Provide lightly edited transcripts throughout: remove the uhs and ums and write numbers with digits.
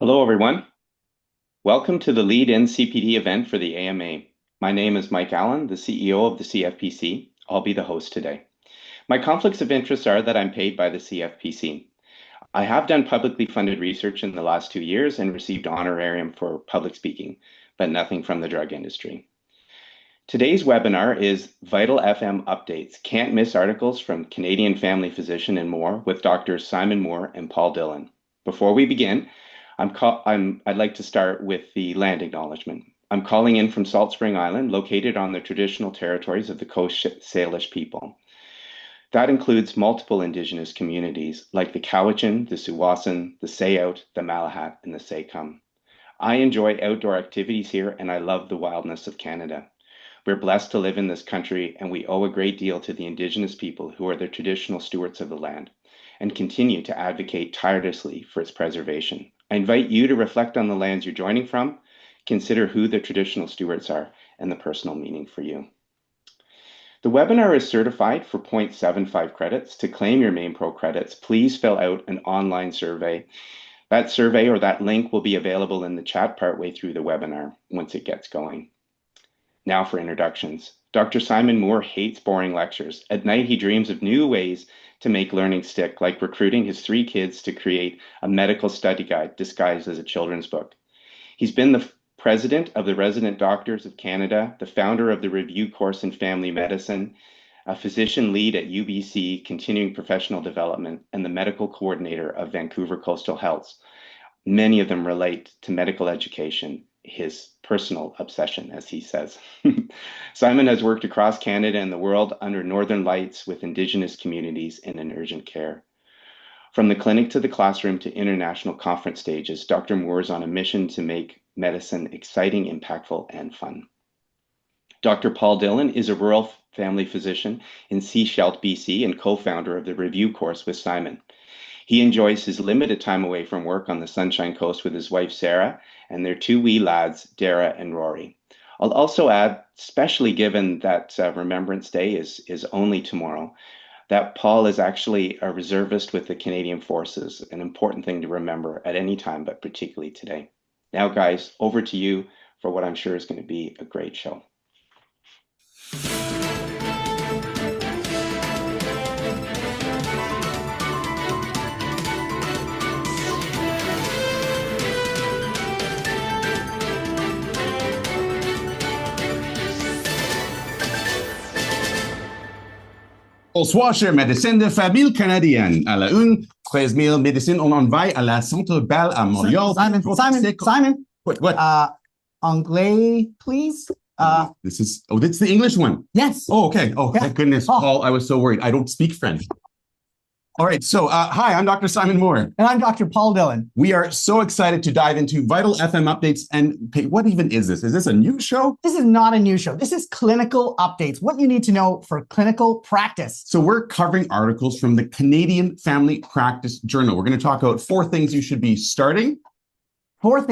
Hello, everyone. Welcome to the lead-in CPD event for the AMA. My name is Mike Allen, the CEO of the CFPC. I'll be the host today. My conflicts of interest are that I'm paid by the CFPC. I have done publicly funded research in the last 2 years and received honorarium for public speaking, but nothing from the drug industry. Today's webinar is Vital FM Updates, Can't Miss Articles from Canadian Family Physician and More with Drs. Simon Moore and Paul Dhillon. Before we begin, I'd like to start with the land acknowledgement. I'm calling in from Salt Spring Island, located on the traditional territories of the Coast Salish people. That includes multiple Indigenous communities like the Cowichan, the Tsawwassen, the Sayout, the Malahat, and the Saycum. I enjoy outdoor activities here, and I love the wildness of Canada. We're blessed to live in this country, and we owe a great deal to the Indigenous people who are the traditional stewards of the land and continue to advocate tirelessly for its preservation. I invite you to reflect on the lands you're joining from, consider who the traditional stewards are, and the personal meaning for you. The webinar is certified for 0.75 credits. To claim your Main Pro credits, please fill out an online survey. That survey or that link will be available in the chat partway through the webinar once it gets going. Now for introductions. Dr. Simon Moore hates boring lectures. At night, he dreams of new ways to make learning stick, like recruiting his 3 kids to create a medical study guide disguised as a children's book. He's been the president of the Resident Doctors of Canada, the founder of the Review Course in Family Medicine, a physician lead at UBC Continuing Professional Development, and the medical coordinator of Vancouver Coastal Health. Many of them relate to medical education, his personal obsession, as he says. Simon has worked across Canada and the world under Northern Lights with Indigenous communities in urgent care. From the clinic to the classroom to international conference stages, Dr. Moore is on a mission to make medicine exciting, impactful, and fun. Dr. Paul Dhillon is a rural family physician in Sechelt, BC, and co-founder of the Review Course with Simon. He enjoys his limited time away from work on the Sunshine Coast with his wife, Sarah, and their 2 wee lads, Dara and Rory. I'll also add, especially given that Remembrance Day is only tomorrow, that Paul is actually a reservist with the Canadian Forces, an important thing to remember at any time, but particularly today. Now, guys, over to you for what I'm sure is going to be a great show. Bonsoir, chers médecins de famille canadienne. À la 13 000 médecines on envoie à la Centre Bell à Montréal. Simon. What? Anglais, please. That's the English one. Yes. Oh, okay. Oh, yeah. Thank goodness, Paul. I was so worried. I don't speak French. All right. So, hi, I'm Dr. Simon Moore. And I'm Dr. Paul Dhillon. We are so excited to dive into Vital FM updates. And what even is this? Is this a new show? This is not a new show. This is clinical updates, what you need to know for clinical practice. So we're covering articles from the Canadian Family Practice Journal. We're going to talk about 4 things you should be starting. 5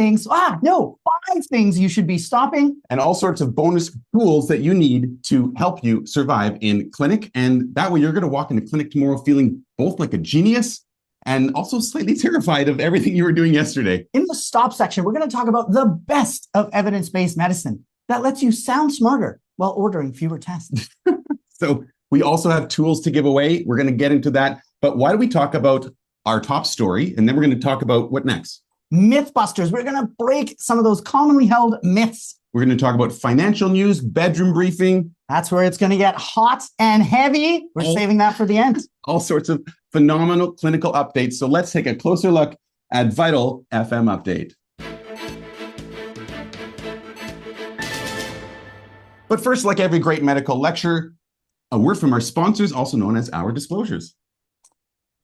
things you should be stopping. And all sorts of bonus tools that you need to help you survive in clinic. And that way you're going to walk into clinic tomorrow feeling both like a genius and also slightly terrified of everything you were doing yesterday. In the stop section, we're going to talk about the best of evidence-based medicine that lets you sound smarter while ordering fewer tests. So we also have tools to give away. We're going to get into that. But why don't we talk about our top story? And then we're going to talk about what next? Mythbusters. We're going to break some of those commonly held myths. We're going to talk about financial news, bedroom briefing. That's where it's going to get hot and heavy. We're saving that for the end. All sorts of phenomenal clinical updates. So let's take a closer look at Vital FM Update. But first, like every great medical lecture, a word from our sponsors, also known as our disclosures.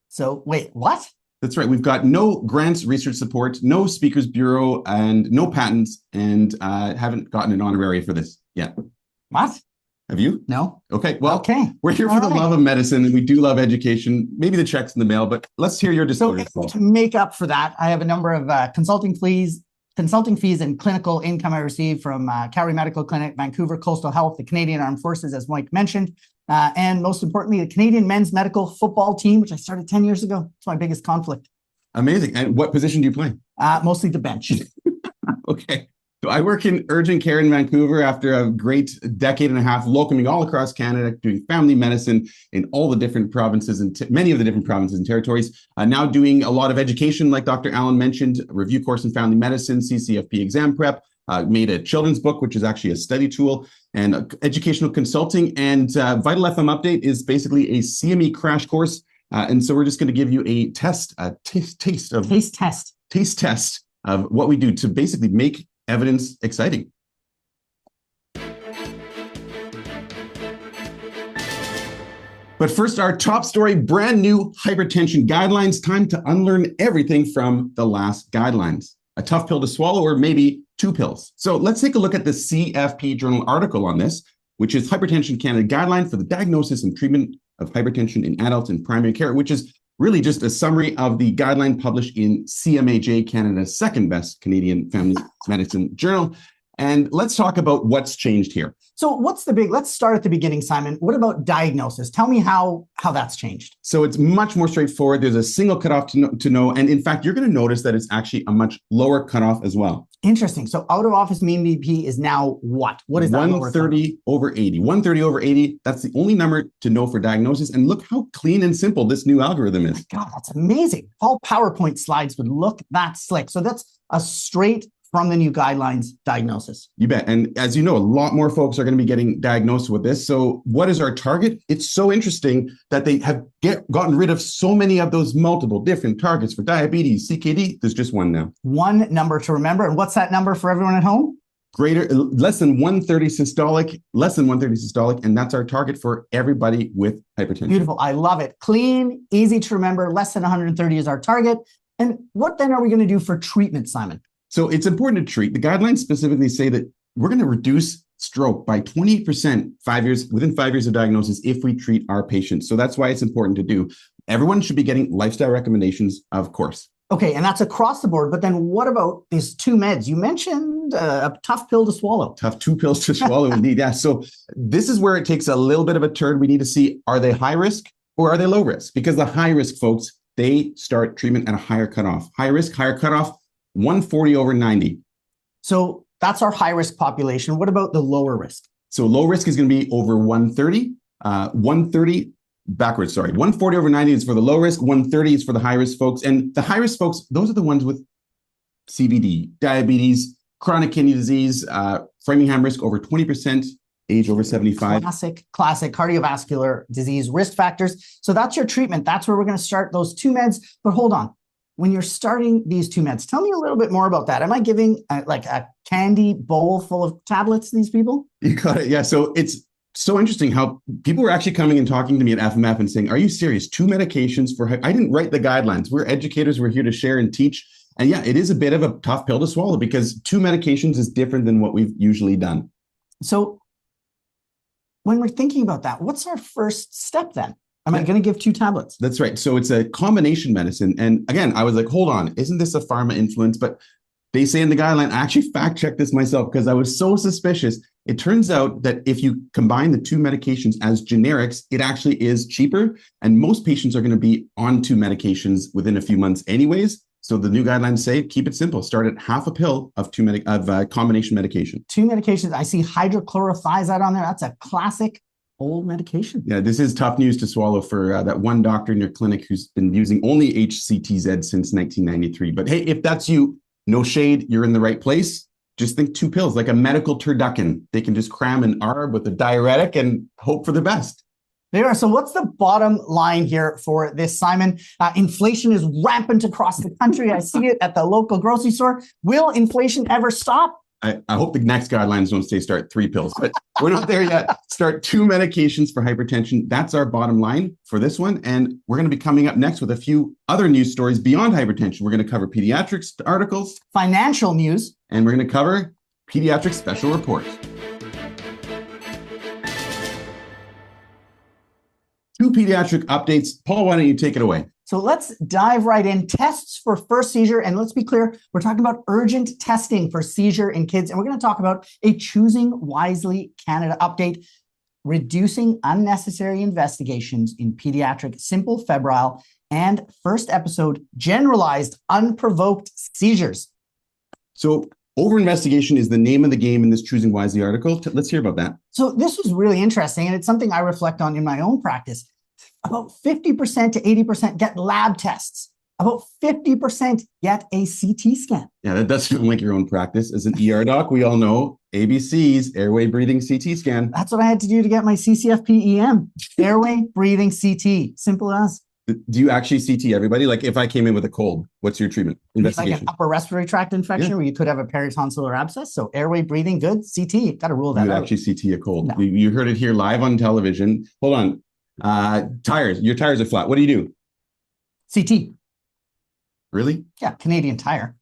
So wait, what? That's right. We've got no grants, research support, no speakers bureau, and no patents, and haven't gotten an honorary for this yet. What? Have you? No. Okay. Well, okay. We're here for the love of medicine, and we do love education. Maybe the check's in the mail, but let's hear your disclosure. So to make up for that, I have a number of consulting fees and clinical income I received from Calgary Medical Clinic, Vancouver Coastal Health, the Canadian Armed Forces, as Mike mentioned, and most importantly, the Canadian men's medical football team, which I started 10 years ago. It's my biggest conflict. Amazing. And what position do you play? Mostly the bench. Okay. So I work in urgent care in Vancouver after a great decade and a half locuming all across Canada, doing family medicine in all the different provinces and many of the different provinces and territories. Now doing a lot of education, like Dr. Allen mentioned, a review course in family medicine, CCFP exam prep, made a children's book, which is actually a study tool, and educational consulting. And Vital FM Update is basically a CME crash course. And so we're just going to give you a taste test of what we do to basically make evidence exciting. But first, our top story, brand new hypertension guidelines. Time to unlearn everything from the last guidelines. A tough pill to swallow, or maybe two pills. So let's take a look at the CFP journal article on this, which is Hypertension Canada Guideline for the Diagnosis and Treatment of Hypertension in Adults in Primary Care, which is really just a summary of the guideline published in CMAJ, Canada's second best Canadian family medicine journal. And let's talk about what's changed here. So let's start at the beginning, Simon. What about diagnosis? Tell me how that's changed. So it's much more straightforward. There's a single cutoff to know. And in fact, you're going to notice that it's actually a much lower cutoff as well. Interesting. So out of office mean BP is now what? What is that? 130 over 80. 130 over 80. That's the only number to know for diagnosis. And look how clean and simple this new algorithm is. God, that's amazing. All PowerPoint slides would look that slick. So that's a straight from the new guidelines diagnosis. You bet. And as you know, a lot more folks are going to be getting diagnosed with this. So what is our target? It's so interesting that they have gotten rid of so many of those multiple different targets for diabetes, CKD. There's just one now. One number to remember. And what's that number for everyone at home? Less than 130 systolic. And that's our target for everybody with hypertension. Beautiful. I love it. Clean, easy to remember. Less than 130 is our target. And what then are we going to do for treatment, Simon? So it's important to treat. The guidelines specifically say that we're going to reduce stroke by 28% within 5 years of diagnosis if we treat our patients. So that's why it's important to do. Everyone should be getting lifestyle recommendations, of course. Okay, and that's across the board. But then what about these two meds? You mentioned a tough pill to swallow. Tough two pills to swallow indeed. Yeah. So this is where it takes a little bit of a turn. We need to see, are they high risk or are they low risk? Because the high risk folks, they start treatment at a higher cutoff. High risk, higher cutoff. 140 over 90. So that's our high risk population. What about the lower risk? So low risk is going to be over 130. 140 over 90 is for the low risk. 130 is for the high risk folks. And the high risk folks, those are the ones with CVD, diabetes, chronic kidney disease, Framingham risk over 20%, age over 75. Classic cardiovascular disease risk factors. So that's your treatment. That's where we're going to start those two meds. But hold on. When you're starting these two meds, tell me a little bit more about that. Am I giving like a candy bowl full of tablets to these people? You got it. Yeah. So it's so interesting how people were actually coming and talking to me at FMF and saying, are you serious? Two medications for, I didn't write the guidelines. We're educators. We're here to share and teach. And yeah, it is a bit of a tough pill to swallow because two medications is different than what we've usually done. So when we're thinking about that, what's our first step then? Am I going to give two tablets? That's right. So it's a combination medicine. And again, I was like, hold on, isn't this a pharma influence? But they say in the guideline, I actually fact checked this myself because I was so suspicious. It turns out that if you combine the two medications as generics, it actually is cheaper. And most patients are going to be on two medications within a few months anyways. So the new guidelines say, keep it simple. Start at half a pill of combination medication. Two medications. I see hydrochlorothiazide on there. That's a classic old medication. Yeah, this is tough news to swallow for that one doctor in your clinic who's been using only HCTZ since 1993. But hey, if that's you, no shade, you're in the right place. Just think two pills, like a medical turducken. They can just cram an ARB with a diuretic and hope for the best. There are. So what's the bottom line here for this, Simon? Inflation is rampant across the country. I see it at the local grocery store. Will inflation ever stop? I hope the next guidelines don't say start three pills, but we're not there yet. Start two medications for hypertension. That's our bottom line for this one. And we're going to be coming up next with a few other news stories beyond hypertension. We're going to cover pediatric articles, financial news, and we're going to cover pediatric special reports. Two pediatric updates. Paul, why don't you take it away? So let's dive right in. Tests for first seizure. And let's be clear, we're talking about urgent testing for seizure in kids. And we're going to talk about a Choosing Wisely Canada update, reducing unnecessary investigations in pediatric simple febrile and first episode, generalized unprovoked seizures. So over-investigation is the name of the game in this Choosing Wisely article. Let's hear about that. So this was really interesting, and it's something I reflect on in my own practice. About 50% to 80% get lab tests. About 50% get a CT scan. Yeah, that does sound like your own practice. As an ER doc, we all know ABCs, airway breathing CT scan. That's what I had to do to get my CCFP-EM, airway breathing CT. Simple as. Do you actually CT everybody? Like if I came in with a cold, what's your treatment? Investigation. Like an upper respiratory tract infection where you could have a peritonsillar abscess. So airway breathing, good. CT, got to rule that out. You actually CT a cold. No. You heard it here live on television. Hold on. Tires. Your tires are flat. What do you do? CT. Really? Yeah, Canadian Tire.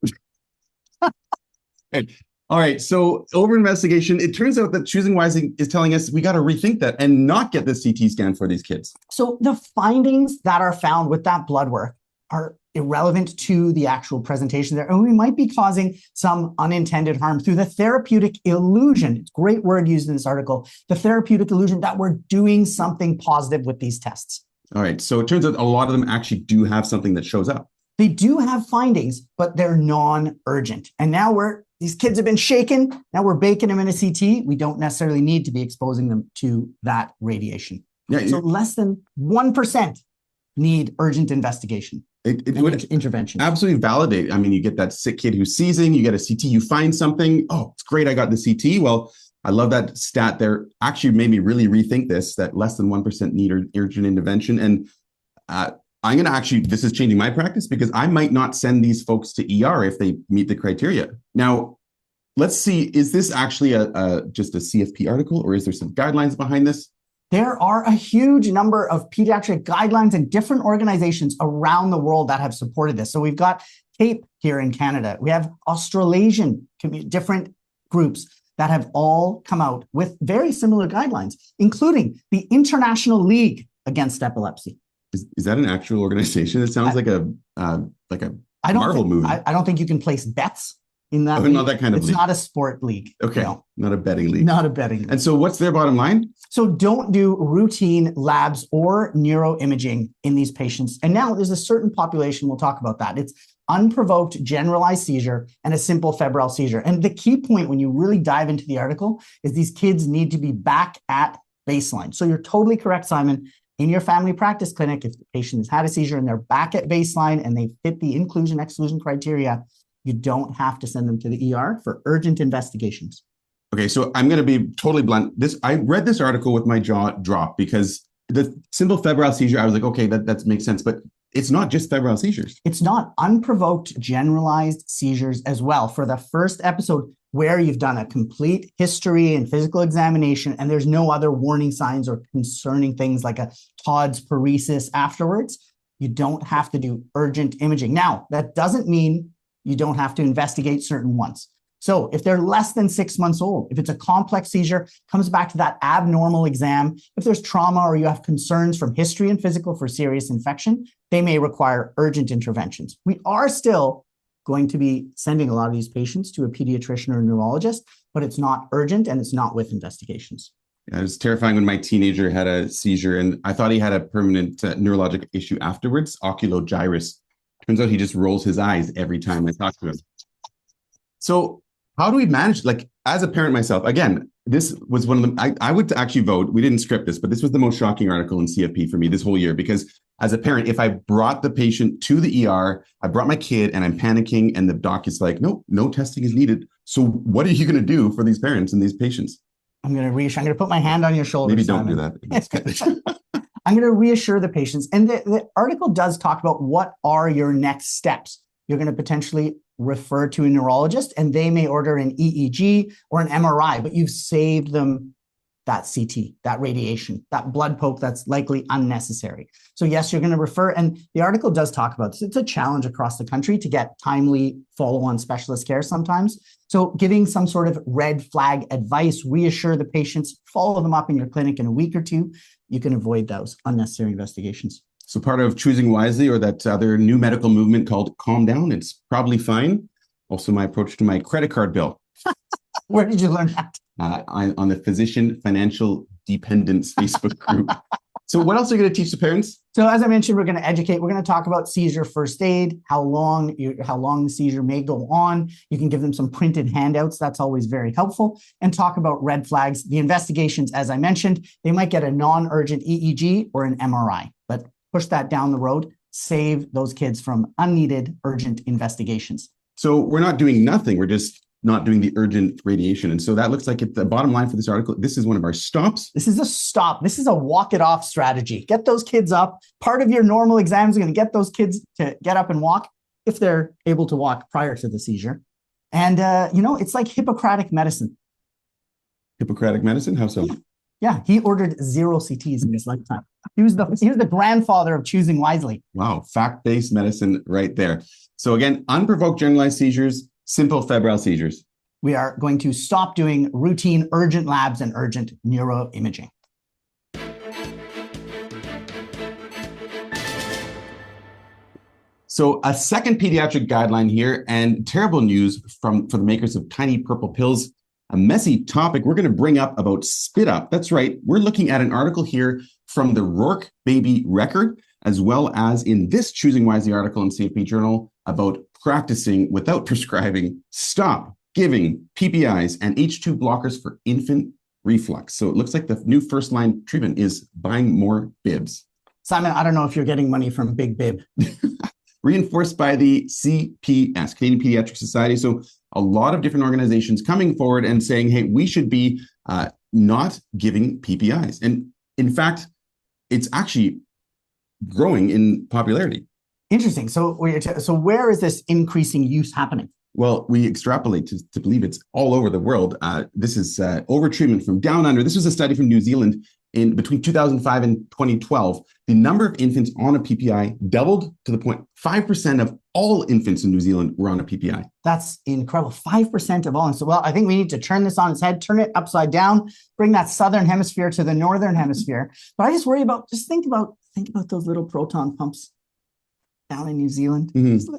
Hey. All right. So over investigation, it turns out that Choosing Wisely is telling us we got to rethink that and not get the CT scan for these kids. So the findings that are found with that blood work are irrelevant to the actual presentation there. And we might be causing some unintended harm through the therapeutic illusion. It's a great word used in this article. The therapeutic illusion that we're doing something positive with these tests. All right. So it turns out a lot of them actually do have something that shows up. They do have findings, but they're non-urgent. And now these kids have been shaken. Now we're baking them in a CT. We don't necessarily need to be exposing them to that radiation. Yeah, so less than 1% need urgent investigation. It would intervention. Absolutely validate. I mean, you get that sick kid who's seizing, you get a CT, you find something. Oh, it's great. I got the CT. Well, I love that stat there. Actually made me really rethink this, that less than 1% need urgent intervention. And I'm going to actually, this is changing my practice because I might not send these folks to ER if they meet the criteria. Now, let's see, is this actually just a CFP article or is there some guidelines behind this? There are a huge number of pediatric guidelines and different organizations around the world that have supported this. So we've got CAPE here in Canada. We have Australasian, different groups that have all come out with very similar guidelines, including the International League Against Epilepsy. Is that an actual organization? It sounds like a Marvel movie. I don't think you can place bets in that. Not that kind of league. It's not a sport league. Okay, no. Not a betting league. Not a betting league. And so what's their bottom line? So don't do routine labs or neuroimaging in these patients. And now there's a certain population, we'll talk about that. It's unprovoked generalized seizure and a simple febrile seizure. And the key point when you really dive into the article is these kids need to be back at baseline. So you're totally correct, Simon. In your family practice clinic, if the patient has had a seizure and they're back at baseline and they fit the inclusion-exclusion criteria, you don't have to send them to the ER for urgent investigations. Okay, so I'm going to be totally blunt. I read this article with my jaw dropped because the simple febrile seizure, I was like, okay, that makes sense. But it's not just febrile seizures. It's not unprovoked generalized seizures as well. For the first episode, where you've done a complete history and physical examination, and there's no other warning signs or concerning things like a Todd's paresis afterwards, you don't have to do urgent imaging. Now, that doesn't mean you don't have to investigate certain ones. So if they're less than 6 months old, if it's a complex seizure, comes back to that abnormal exam. If there's trauma or you have concerns from history and physical for serious infection, they may require urgent interventions. We are still going to be sending a lot of these patients to a pediatrician or a neurologist, but it's not urgent and it's not with investigations. Yeah, it was terrifying when my teenager had a seizure and I thought he had a permanent neurologic issue afterwards, oculogyrus. Turns out he just rolls his eyes every time I talk to him. So how do we manage, like as a parent myself, again, this was one of them, I would actually vote, we didn't script this, but this was the most shocking article in CFP for me this whole year, because as a parent, if I brought the patient to the ER, I brought my kid and I'm panicking and the doc is like, no testing is needed. So what are you going to do for these parents and these patients? I'm going to put my hand on your shoulder. Maybe don't Simon. do that. I'm going to reassure the patients. And the article does talk about what are your next steps. You're going to potentially refer to a neurologist and they may order an EEG or an MRI, but you've saved them that CT, that radiation, that blood poke that's likely unnecessary. So yes, you're going to refer, and the article does talk about this. It's a challenge across the country to get timely follow-on specialist care sometimes. So giving some sort of red flag advice, reassure the patients, follow them up in your clinic in a week or two, you can avoid those unnecessary investigations. So part of Choosing Wisely or that other new medical movement called Calm Down, it's probably fine. Also my approach to my credit card bill. Where did you learn that? On the Physician Financial Dependence Facebook group. So what else are you going to teach the parents? So as I mentioned, we're going to educate. We're going to talk about seizure first aid, how long the seizure may go on. You can give them some printed handouts. That's always very helpful. And talk about red flags. The investigations, as I mentioned, they might get a non-urgent EEG or an MRI, but push that down the road. Save those kids from unneeded urgent investigations. So we're not doing nothing. We're just not doing the urgent radiation. And so that looks like the bottom line for this article. This is one of our stops. This is a stop. This is a walk it off strategy. Get those kids up. Part of your normal exams are going to get those kids to get up and walk if they're able to walk prior to the seizure. And, it's like Hippocratic medicine. Hippocratic medicine? How so? Yeah, he ordered 0 CTs in his lifetime. He was the grandfather of choosing wisely. Wow, fact-based medicine right there. So again, unprovoked generalized seizures, simple febrile seizures. We are going to stop doing routine urgent labs and urgent neuroimaging. So a second pediatric guideline here, and terrible news for the makers of tiny purple pills. A messy topic we're going to bring up about spit up. That's right. We're looking at an article here from the Rourke Baby Record, as well as in this Choosing Wisely article in CFP Journal about practicing without prescribing. Stop giving PPIs and H2 blockers for infant reflux. So it looks like the new first line treatment is buying more bibs. Simon, I don't know if you're getting money from Big Bib. Reinforced by the CPS, Canadian Pediatric Society. So a lot of different organizations coming forward and saying, hey, we should be not giving PPIs. And in fact, it's actually growing in popularity. Interesting. So where is this increasing use happening? Well, we extrapolate to believe it's all over the world. This is overtreatment from down under. This was a study from New Zealand in between 2005 and 2012. The number of infants on a PPI doubled to the point 5% of all infants in New Zealand were on a PPI. That's incredible. 5% of all. So, well, I think we need to turn this on its head, turn it upside down, bring that southern hemisphere to the northern hemisphere. But I just worry about, think about those little proton pumps down in New Zealand. Mm-hmm.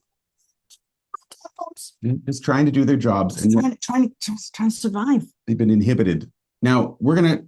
Just trying to do their jobs. Trying to survive. They've been inhibited. Now, we're going to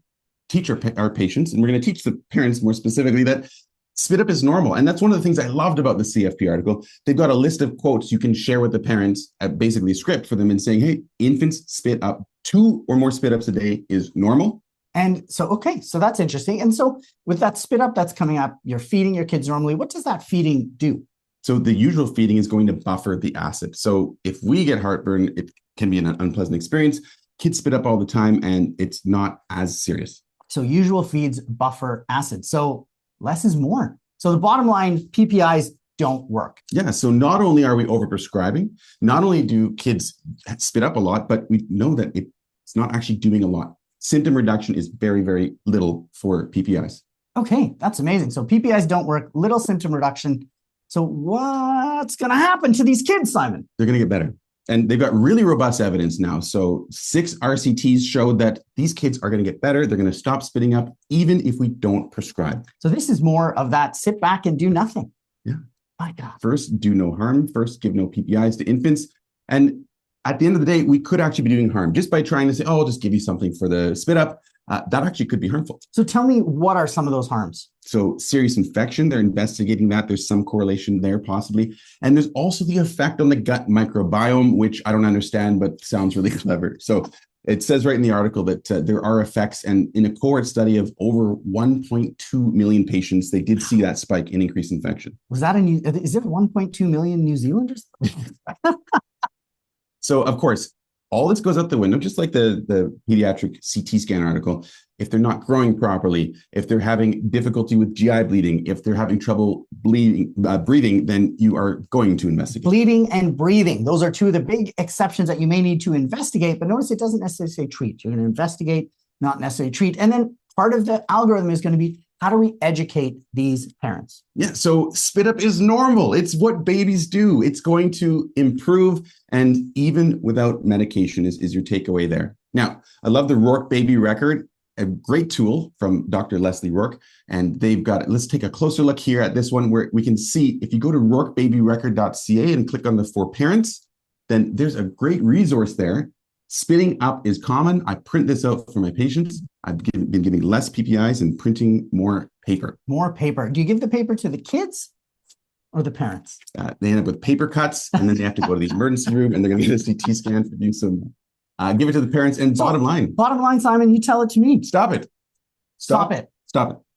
teach our patients, and we're going to teach the parents more specifically that spit up is normal. And that's one of the things I loved about the CFP article. They've got a list of quotes you can share with the parents, basically a script for them, and saying, hey, infants spit up 2 or more spit ups a day is normal. And so, okay, so that's interesting. And so with that spit up that's coming up, you're feeding your kids normally. What does that feeding do? So the usual feeding is going to buffer the acid. So if we get heartburn, it can be an unpleasant experience. Kids spit up all the time, and it's not as serious. So usual feeds buffer acid. So less is more. So the bottom line, PPIs don't work. Yeah. So not only are we overprescribing, not only do kids spit up a lot, but we know that it's not actually doing a lot. Symptom reduction is very, very little for PPIs. Okay, that's amazing. So PPIs don't work, little symptom reduction. So what's going to happen to these kids, Simon? They're going to get better. And they've got really robust evidence now. So 6 RCTs showed that these kids are going to get better. They're going to stop spitting up, even if we don't prescribe. So this is more of that sit back and do nothing. Yeah. My God. First, do no harm. First, give no PPIs to infants. And at the end of the day, we could actually be doing harm just by trying to say, oh, I'll just give you something for the spit up. That actually could be harmful. So tell me, what are some of those harms? So serious infection, they're investigating that. There's some correlation there possibly. And there's also the effect on the gut microbiome, which I don't understand, but sounds really clever. So it says right in the article that there are effects. And in a cohort study of over 1.2 million patients, they did see that spike in increased infection. Is there 1.2 million New Zealanders? So of course, all this goes out the window, just like the pediatric CT scan article. If they're not growing properly, if they're having difficulty with GI bleeding, if they're having trouble breathing, then you are going to investigate. Bleeding and breathing. Those are 2 of the big exceptions that you may need to investigate. But notice it doesn't necessarily say treat. You're going to investigate, not necessarily treat. And then part of the algorithm is going to be, how do we educate these parents? Yeah, so spit up is normal. It's what babies do. It's going to improve, and even without medication is your takeaway there. Now, I love the Rourke Baby Record, a great tool from Dr. Leslie Rourke, and they've got, let's take a closer look here at this one where we can see, if you go to rourkebabyrecord.ca and click on the for parents, then there's a great resource there Spitting up is common. I print this out for my patients. I've been giving less PPIs and printing more paper. More paper. Do you give the paper to the kids or the parents? They end up with paper cuts, and then they have to go to the emergency room, and they're going to get a CT scan for doing some. Give it to the parents. And bottom line, Simon, you tell it to me. Stop it. Stop it.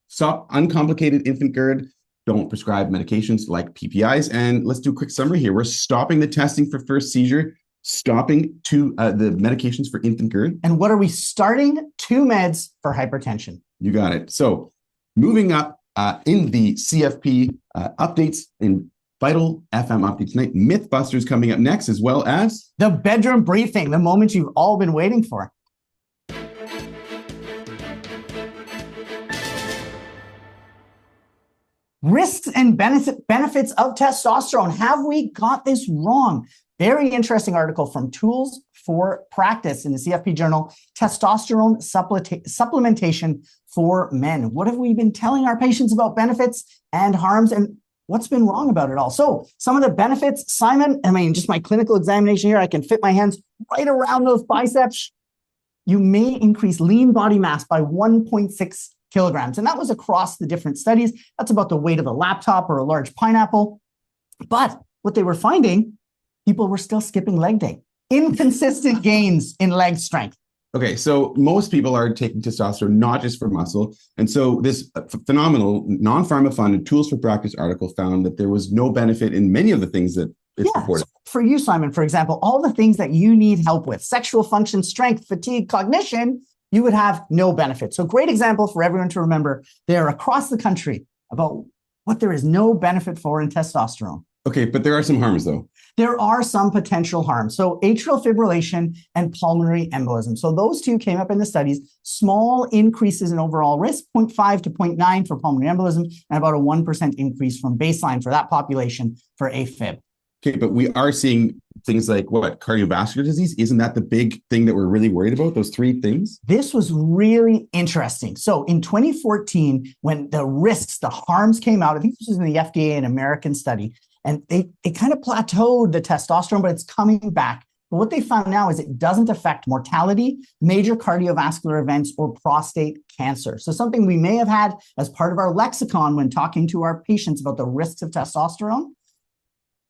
Stop uncomplicated infant GERD. Don't prescribe medications like PPIs. And let's do a quick summary here. We're stopping the testing for first seizure, stopping the medications for infant GERD. And what are we starting? 2 meds for hypertension. You got it. So moving up in the CFP updates in Vital FM updates tonight, Mythbusters coming up next, as well as the bedroom briefing, the moment you've all been waiting for. Risks and benefits of testosterone. Have we got this wrong? Very interesting article from Tools for Practice in the CFP journal, Testosterone Supplementation for Men. What have we been telling our patients about benefits and harms, and what's been wrong about it all? So some of the benefits, Simon, just my clinical examination here, I can fit my hands right around those biceps. You may increase lean body mass by 1.6 kilograms. And that was across the different studies. That's about the weight of a laptop or a large pineapple. But what they were finding, people were still skipping leg day. Inconsistent gains in leg strength. Okay, so most people are taking testosterone not just for muscle. And so this phenomenal non-pharma funded Tools for Practice article found that there was no benefit in many of the things that it's reported. So for you, Simon, for example, all the things that you need help with, sexual function, strength, fatigue, cognition, you would have no benefit. So great example for everyone to remember. They're across the country about what there is no benefit for in testosterone. Okay, but there are some harms though. There are some potential harms. So atrial fibrillation and pulmonary embolism. So those two came up in the studies. Small increases in overall risk, 0.5 to 0.9 for pulmonary embolism, and about a 1% increase from baseline for that population for AFib. Okay, but we are seeing things like what? Cardiovascular disease? Isn't that the big thing that we're really worried about, those 3 things? This was really interesting. So in 2014, when the risks, the harms came out, I think this was in the FDA and American study, and it kind of plateaued the testosterone, but it's coming back. But what they found now is it doesn't affect mortality, major cardiovascular events, or prostate cancer. So something we may have had as part of our lexicon when talking to our patients about the risks of testosterone,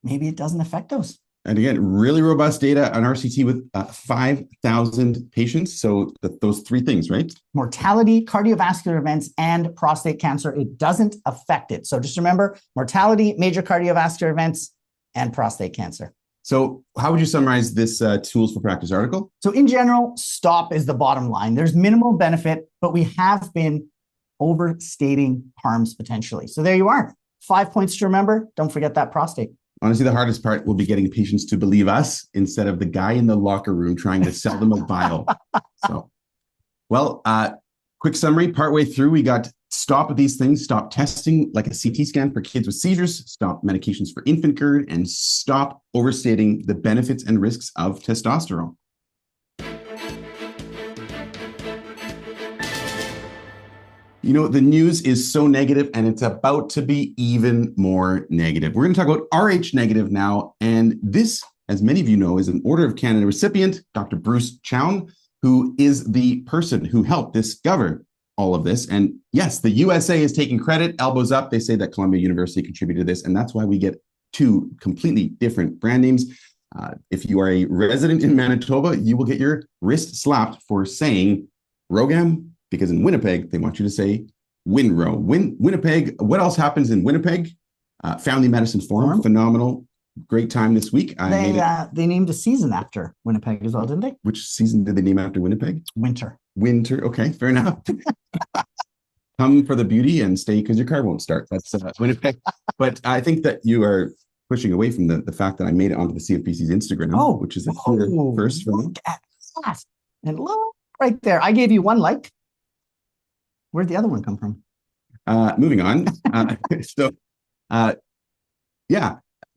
maybe it doesn't affect those. And again, really robust data on RCT with 5,000 patients. So those 3 things, right? Mortality, cardiovascular events, and prostate cancer, it doesn't affect it. So just remember, mortality, major cardiovascular events, and prostate cancer. So how would you summarize this Tools for Practice article? So in general, stop is the bottom line. There's minimal benefit, but we have been overstating harms potentially. So there you are. 5 points to remember. Don't forget that prostate. Honestly, the hardest part will be getting patients to believe us instead of the guy in the locker room trying to sell them a vial. So, well, quick summary. Partway through, we got stop these things, stop testing like a CT scan for kids with seizures, stop medications for infant GERD, and stop overstating the benefits and risks of testosterone. You know, the news is so negative and it's about to be even more negative. We're going to talk about Rh negative now. And this, as many of you know, is an Order of Canada recipient, Dr. Bruce Chown, who is the person who helped discover all of this. And yes, the USA is taking credit, elbows up. They say that Columbia University contributed to this. And that's why we get 2 completely different brand names. If you are a resident in Manitoba, you will get your wrist slapped for saying Rogam, because in Winnipeg, they want you to say Winrow. Winnipeg, what else happens in Winnipeg? Family Medicine Forum, phenomenal. Great time this week. They named a season after Winnipeg as well, didn't they? Which season did they name after Winnipeg? Winter. Okay, fair enough. Come for the beauty and stay because your car won't start. That's Winnipeg. But I think that you are pushing away from the fact that I made it onto the CFPC's Instagram, which is a clear first for me. Look at that. And look right there. I gave you 1 like. Where'd the other one come from? Moving on.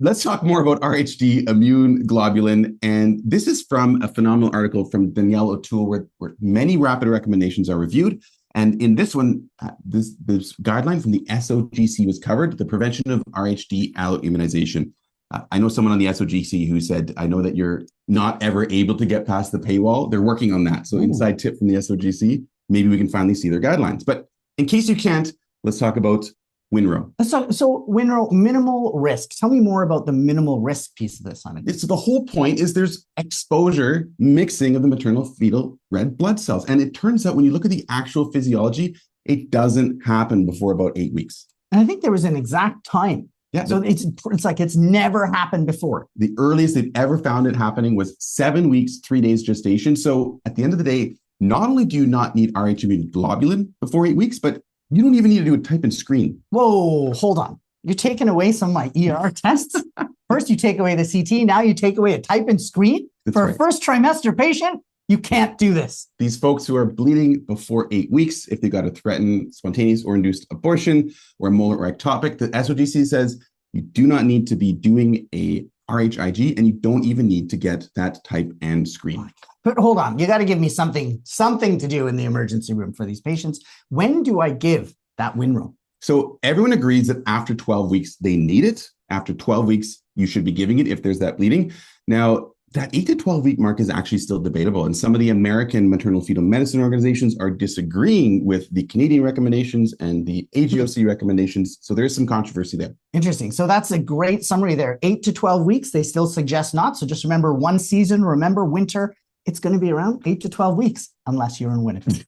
Let's talk more about RHD, immune globulin. And this is from a phenomenal article from Danielle O'Toole where many rapid recommendations are reviewed. And in this one, this guideline from the SOGC was covered, the prevention of RHD alloimmunization. I know someone on the SOGC who said, I know that you're not ever able to get past the paywall. They're working on that. So inside tip from the SOGC, maybe we can finally see their guidelines. But in case you can't, let's talk about Winrow. So Winrow, minimal risk. Tell me more about the minimal risk piece of this, Simon. So the whole point is there's exposure mixing of the maternal fetal red blood cells. And it turns out when you look at the actual physiology, it doesn't happen before about 8 weeks. And I think there was an exact time. Yeah. So it's like it's never happened before. The earliest they've ever found it happening was 7 weeks, 3 days gestation. So at the end of the day, not only do you not need Rh immunoglobulin before 8 weeks, but you don't even need to do a type and screen. Whoa, hold on. You're taking away some of my ER tests. First, you take away the CT. Now you take away a type and screen. That's for right. a first trimester patient. You can't do this. These folks who are bleeding before 8 weeks, if they got a threatened spontaneous or induced abortion or a molar or ectopic, the SOGC says you do not need to be doing a RHIG and you don't even need to get that type and screen. But hold on, you got to give me something to do in the emergency room for these patients. When do I give that Winrow? So everyone agrees that after 12 weeks, they need it. After 12 weeks, you should be giving it if there's that bleeding. Now, that 8 to 12 week mark is actually still debatable. And some of the American maternal fetal medicine organizations are disagreeing with the Canadian recommendations and the AGOC recommendations. So there's some controversy there. Interesting. So that's a great summary there. 8 to 12 weeks, they still suggest not. So just remember one season, remember winter. It's going to be around 8 to 12 weeks, unless you're in Winnipeg.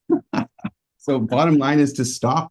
So bottom line is to stop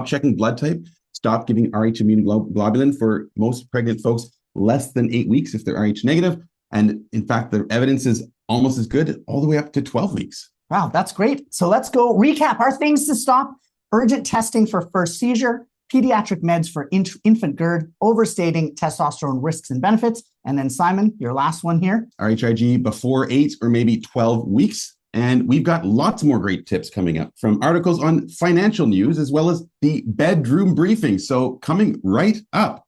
checking blood type, stop giving Rh immunoglobulin for most pregnant folks less than 8 weeks if they're Rh negative. And in fact, the evidence is almost as good all the way up to 12 weeks. Wow, that's great. So let's go recap our things to stop. Urgent testing for first seizure, pediatric meds for infant GERD, overstating testosterone risks and benefits. And then Simon, your last one here. RHIG before 8 or maybe 12 weeks. And we've got lots more great tips coming up from articles on financial news as well as the bedroom briefing. So coming right up.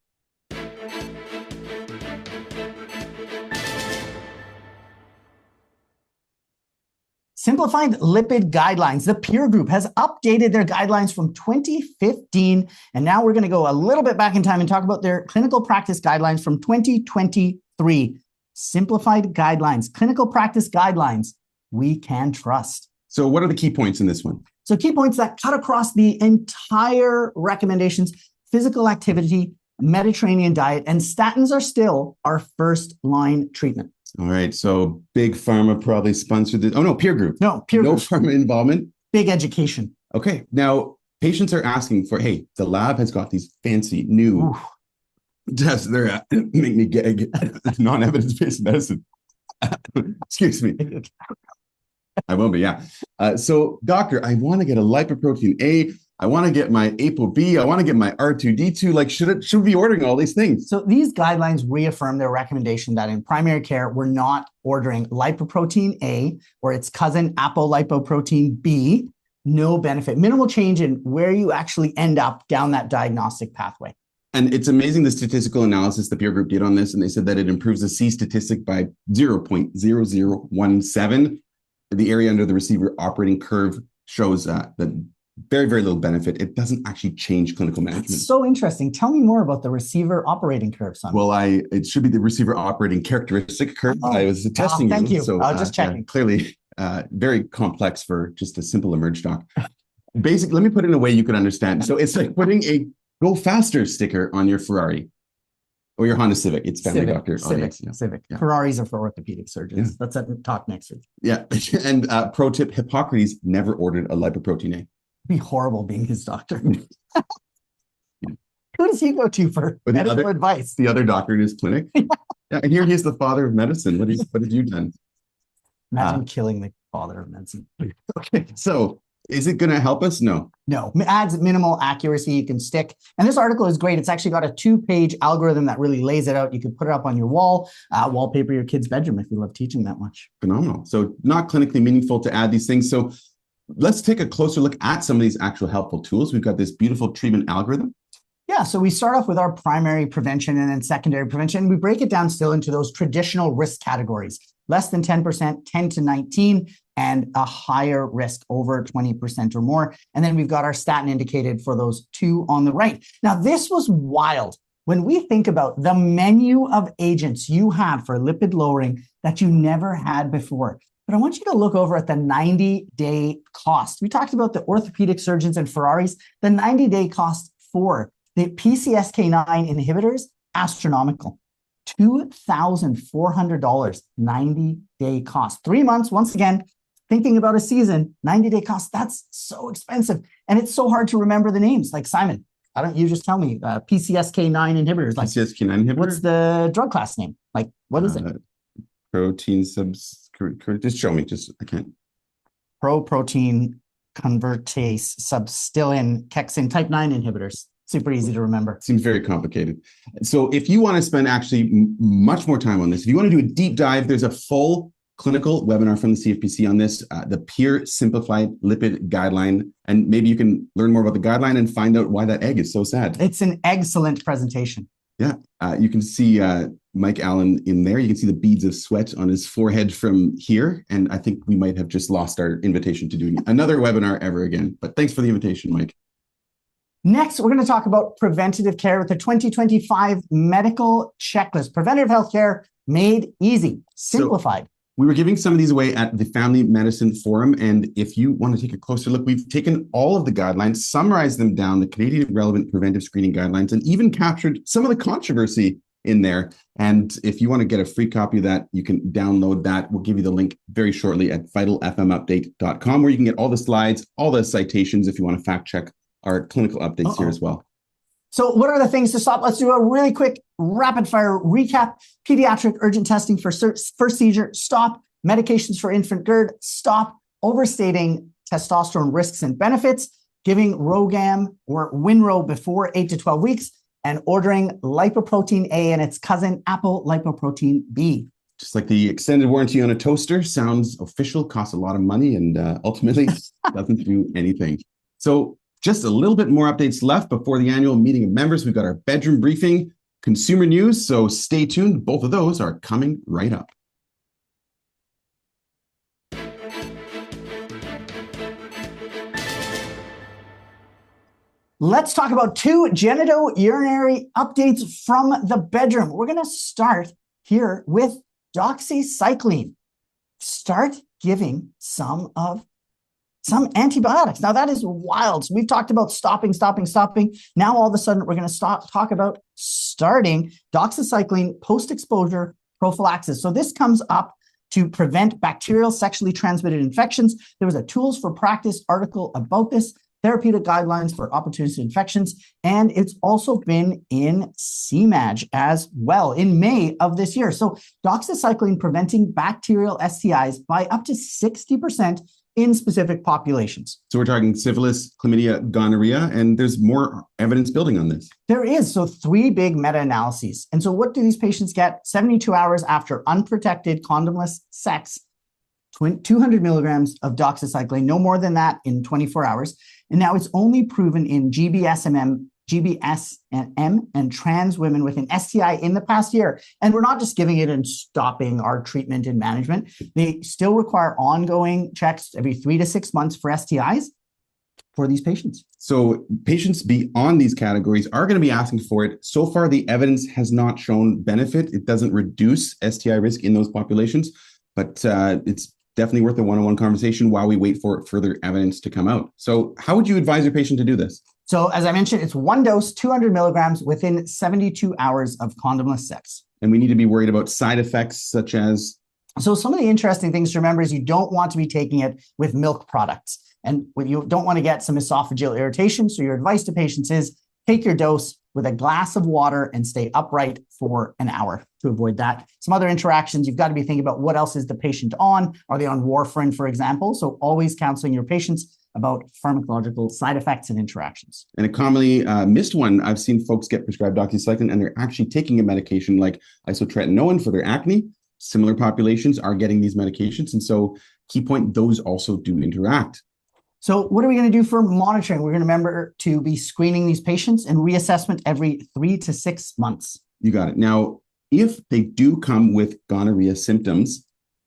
Simplified lipid guidelines. The peer group has updated their guidelines from 2015. And now we're going to go a little bit back in time and talk about their clinical practice guidelines from 2023. Simplified guidelines, clinical practice guidelines we can trust. So what are the key points in this one? So key points that cut across the entire recommendations: physical activity, Mediterranean diet, and statins are still our first line treatment. All right. So big pharma probably sponsored this. Oh, no, peer group. No, peer No group. pharma involvement. Big education. Okay. Now, patients are asking for, hey, the lab has got these fancy new tests. They're make me gag. Non-evidence-based medicine. Excuse me. I won't be, yeah. So, doctor, I want to get a lipoprotein A. I want to get my ApoB. I want to get my R2D2. Like, should we be ordering all these things? So these guidelines reaffirm their recommendation that in primary care, we're not ordering lipoprotein A or its cousin apolipoprotein B. No benefit, minimal change in where you actually end up down that diagnostic pathway. And it's amazing the statistical analysis the peer group did on this. And they said that it improves the C statistic by 0.0017. The area under the receiver operating curve shows that very, very little benefit. It doesn't actually change clinical management. That's so interesting. Tell me more about the receiver operating curve, son. Well, it should be the receiver operating characteristic curve. I was testing thank you. So, I was just checking. Clearly, very complex for just a simple emerge doc. Basically, let me put it in a way you can understand. So it's like putting a go faster sticker on your Ferrari or your Honda Civic. It's family doctor. Civic. Yeah. Ferraris are for orthopedic surgeons. Yeah. That's a talk next week. Yeah. And pro tip, Hippocrates never ordered a lipoprotein A. It'd be horrible being his doctor. Who does he go to for medical advice? The other doctor in his clinic. Yeah, and here he is the father of medicine. What have you done? Imagine killing the father of medicine. Okay, so is it going to help us? No. No, it adds minimal accuracy. You can stick. And this article is great. It's actually got a 2-page algorithm that really lays it out. You can put it up on your wall, wallpaper your kid's bedroom if you love teaching that much. Phenomenal. So not clinically meaningful to add these things. So let's take a closer look at some of these actual helpful tools. We've got this beautiful treatment algorithm. Yeah, so we start off with our primary prevention and then secondary prevention. We break it down still into those traditional risk categories: less than 10%, 10 to 19, and a higher risk over 20% or more. And then we've got our statin indicated for those two on the right. Now, this was wild. When we think about the menu of agents you have for lipid lowering that you never had before, but I want you to look over at the 90-day cost. We talked about the orthopedic surgeons and Ferraris. The 90-day cost for the PCSK9 inhibitors, astronomical. $2,400, 90-day cost. 3 months, once again, thinking about a season, 90-day cost, that's so expensive. And it's so hard to remember the names. Like, Simon, why don't you just tell me PCSK9 inhibitors? Like, PCSK9 inhibitor? What's the drug class name? Like, what is it? Protein just show me, I can't. Pro-protein convertase substillin kexin type 9 inhibitors. Super easy to remember. Seems very complicated. So if you want to spend actually much more time on this, if you want to do a deep dive, there's a full clinical webinar from the CFPC on this, the Peer Simplified Lipid Guideline. And maybe you can learn more about the guideline and find out why that egg is so sad. It's an excellent presentation. Yeah. You can see Mike Allen in there. You can see the beads of sweat on his forehead from here. And I think we might have just lost our invitation to do another webinar ever again. But thanks for the invitation, Mike. Next, we're going to talk about preventative care with the 2025 medical checklist. Preventative healthcare made easy, simplified. So we were giving some of these away at the Family Medicine Forum. And if you want to take a closer look, we've taken all of the guidelines, summarized them down, the Canadian Relevant Preventive Screening Guidelines, and even captured some of the controversy in there. And if you want to get a free copy of that, you can download that. We'll give you the link very shortly at vitalfmupdate.com, where you can get all the slides, all the citations if you want to fact check our clinical updates here as well. So what are the things to stop? Let's do a really quick rapid fire recap. Pediatric urgent testing for seizure, stop. Medications for infant GERD, stop. Overstating testosterone risks and benefits. Giving Rogam or Winro before 8 to 12 weeks. And ordering lipoprotein A and its cousin, apple lipoprotein B. Just like the extended warranty on a toaster, sounds official, costs a lot of money, and ultimately doesn't do anything. So just a little bit more updates left before the annual meeting of members. We've got our bedroom briefing, consumer news, so stay tuned. Both of those are coming right up. Let's talk about 2 genitourinary updates from the bedroom. We're going to start here with doxycycline. Start giving some antibiotics. Now that is wild. So we've talked about stopping. Now all of a sudden we're going to talk about starting doxycycline post-exposure prophylaxis. So this comes up to prevent bacterial sexually transmitted infections. There was a Tools for Practice article about this, therapeutic guidelines for opportunistic infections, and it's also been in CMAG as well in May of this year. So doxycycline preventing bacterial STIs by up to 60% in specific populations. So we're talking syphilis, chlamydia, gonorrhea, and there's more evidence building on this. There is. So 3 big meta-analyses. And so what do these patients get? 72 hours after unprotected condomless sex, 200 milligrams of doxycycline, no more than that in 24 hours. And now it's only proven in GBSM and trans women with an STI in the past year. And we're not just giving it and stopping our treatment and management. They still require ongoing checks every 3 to 6 months for STIs for these patients. So patients beyond these categories are going to be asking for it. So far, the evidence has not shown benefit. It doesn't reduce STI risk in those populations, but it's definitely worth a one-on-one conversation while we wait for further evidence to come out. So how would you advise your patient to do this? So as I mentioned, it's 1 dose, 200 milligrams within 72 hours of condomless sex. And we need to be worried about side effects such as? So some of the interesting things to remember is you don't want to be taking it with milk products. And you don't want to get some esophageal irritation. So your advice to patients is take your dose with a glass of water and stay upright for an hour to avoid that. Some other interactions, you've got to be thinking about what else is the patient on. Are they on warfarin, for example? So always counseling your patients about pharmacological side effects and interactions. And a commonly missed one, I've seen folks get prescribed doxycycline and they're actually taking a medication like isotretinoin for their acne. Similar populations are getting these medications. And so key point, those also do interact. So what are we going to do for monitoring? We're going to remember to be screening these patients and reassessment every 3 to 6 months. You got it. Now, if they do come with gonorrhea symptoms,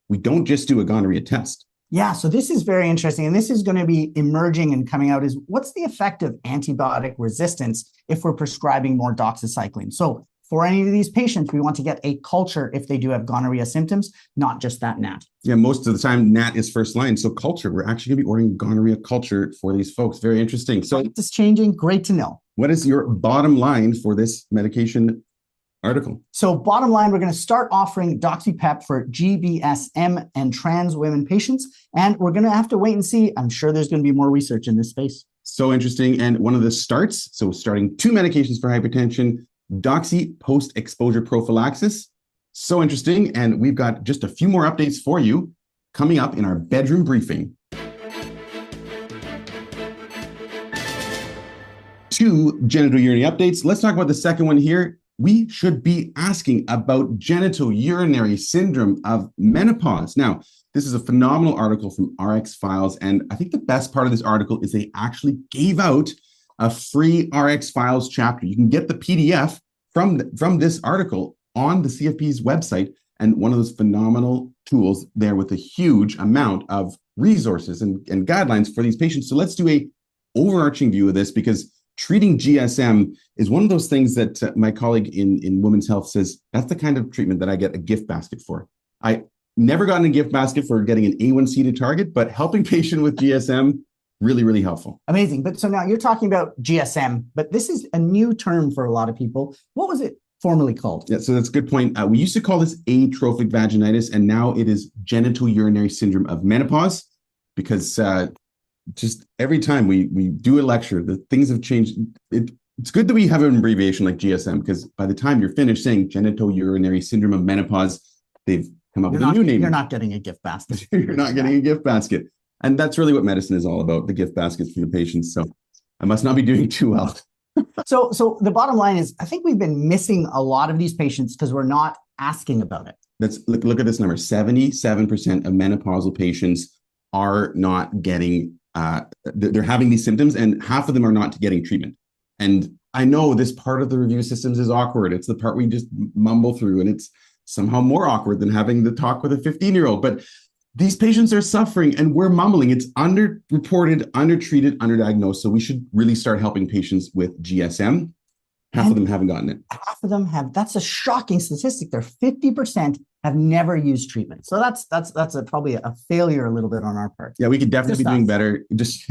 we don't just do a gonorrhea test. Yeah, so this is very interesting. And this is going to be emerging and coming out is what's the effect of antibiotic resistance if we're prescribing more doxycycline? So for any of these patients, we want to get a culture if they do have gonorrhea symptoms, not just that NAT. Yeah, most of the time NAT is first line. So culture, we're actually going to be ordering gonorrhea culture for these folks. Very interesting. So it's changing. Great to know. What is your bottom line for this medication article? So bottom line, we're going to start offering DoxyPep for GBSM and trans women patients. And we're going to have to wait and see. I'm sure there's going to be more research in this space. So interesting. And one of the starts, so starting 2 medications for hypertension, Doxy post-exposure prophylaxis. So interesting. And we've got just a few more updates for you coming up in our bedroom briefing. 2 genitourinary updates. Let's talk about the second one here. We should be asking about genitourinary syndrome of menopause. Now, this is a phenomenal article from RX Files. And I think the best part of this article is they actually gave out a free RX Files chapter. You can get the PDF from this article on the CFP's website, and one of those phenomenal tools there with a huge amount of resources and guidelines for these patients. So let's do a overarching view of this, because treating GSM is one of those things that my colleague in Women's Health says, that's the kind of treatment that I get a gift basket for. I never gotten a gift basket for getting an A1C to target, but helping patient with GSM, really, really helpful. Amazing. But so now you're talking about GSM, but this is a new term for a lot of people. What was it formerly called? Yeah, so that's a good point. We used to call this atrophic vaginitis, and now it is genitourinary syndrome of menopause, because just every time we do a lecture, the things have changed. It's good that we have an abbreviation like GSM, because by the time you're finished saying genitourinary syndrome of menopause, they've come up with a new name. You're not getting a gift basket. You're not getting a gift basket. And that's really what medicine is all about, the gift baskets for the patients. So I must not be doing too well. So the bottom line is, I think we've been missing a lot of these patients because we're not asking about it. Look at this number. 77% of menopausal patients are not getting, they're having these symptoms, and half of them are not getting treatment. And I know this part of the review systems is awkward. It's the part we just mumble through, and it's somehow more awkward than having the talk with a 15-year-old. But these patients are suffering, and we're mumbling. It's underreported, undertreated, underdiagnosed. So we should really start helping patients with GSM. Half of them haven't gotten it. Half of them have. That's a shocking statistic. They're 50% have never used treatment. So that's probably a failure a little bit on our part. Yeah, we could definitely be doing better. Just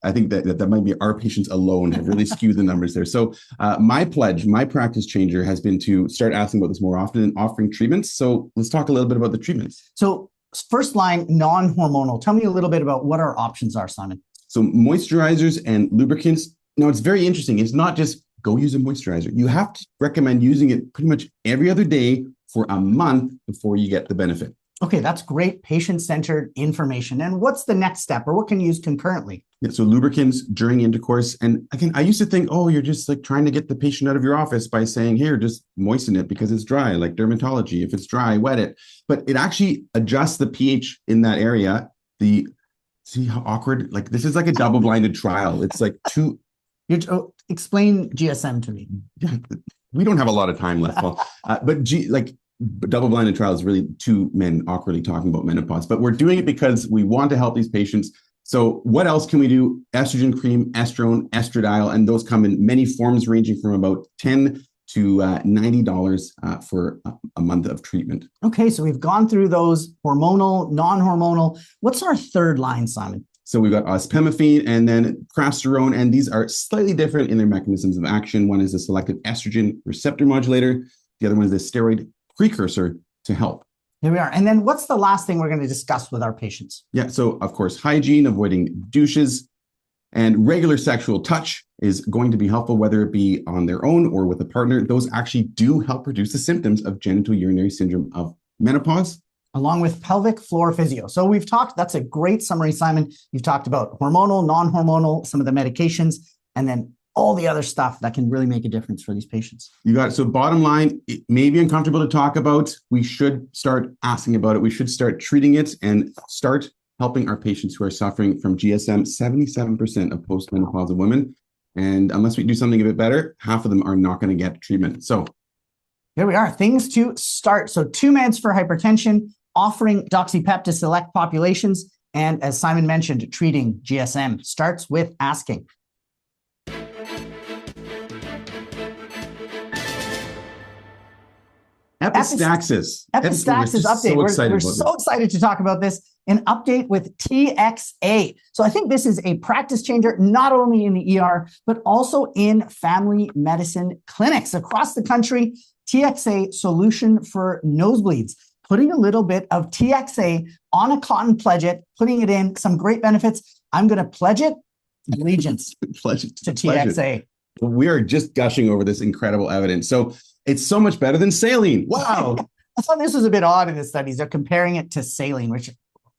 I think that might be our patients alone have really skewed the numbers there. So my pledge, my practice changer has been to start asking about this more often and offering treatments. So let's talk a little bit about the treatments. So first line, non-hormonal. Tell me a little bit about what our options are, Simon. So moisturizers and lubricants. Now, it's very interesting. It's not just go use a moisturizer. You have to recommend using it pretty much every other day for a month before you get the benefit. Okay, that's great patient-centered information. And what's the next step, or what can you use concurrently? Yeah, so lubricants during intercourse. And again, I used to think, oh, you're just like trying to get the patient out of your office by saying, here, just moisten it because it's dry, like dermatology. If it's dry, wet it. But it actually adjusts the pH in that area. See how awkward? Like, this is like a double-blinded trial. It's like two. Explain GSM to me. We don't have a lot of time left, Paul. But double-blinded trial is really 2 men awkwardly talking about menopause. But we're doing it because we want to help these patients. So what else can we do? Estrogen cream, estrone, estradiol, and those come in many forms ranging from about $10 to $90 for a month of treatment. Okay, so we've gone through those hormonal, non-hormonal. What's our third line, Simon? So we've got ospemifene and then crasterone, and these are slightly different in their mechanisms of action. One is a selective estrogen receptor modulator. The other one is a steroid precursor to help. Here we are. And then what's the last thing we're going to discuss with our patients? Yeah, so of course, hygiene, avoiding douches, and regular sexual touch is going to be helpful, whether it be on their own or with a partner. Those actually do help reduce the symptoms of genitourinary syndrome of menopause. Along with pelvic floor physio. So we've talked, that's a great summary, Simon. You've talked about hormonal, non-hormonal, some of the medications, and then all the other stuff that can really make a difference for these patients. You got it. So bottom line, it may be uncomfortable to talk about. We should start asking about it. We should start treating it and start helping our patients who are suffering from GSM. 77% of postmenopausal women. And unless we do something a bit better, half of them are not going to get treatment. So here we are, things to start. So 2 meds for hypertension, offering DoxyPep to select populations, And as Simon mentioned, treating GSM starts with asking. Epistaxis. Epistaxis update. We're so excited to talk about this. An update with TXA. So I think this is a practice changer, not only in the ER, but also in family medicine clinics across the country. TXA solution for nosebleeds. Putting a little bit of TXA on a cotton pledget, putting it in, some great benefits. I'm going to pledge it. Allegiance to TXA. We are just gushing over this incredible evidence. So it's so much better than saline. Wow. I thought this was a bit odd in the studies. They're comparing it to saline, which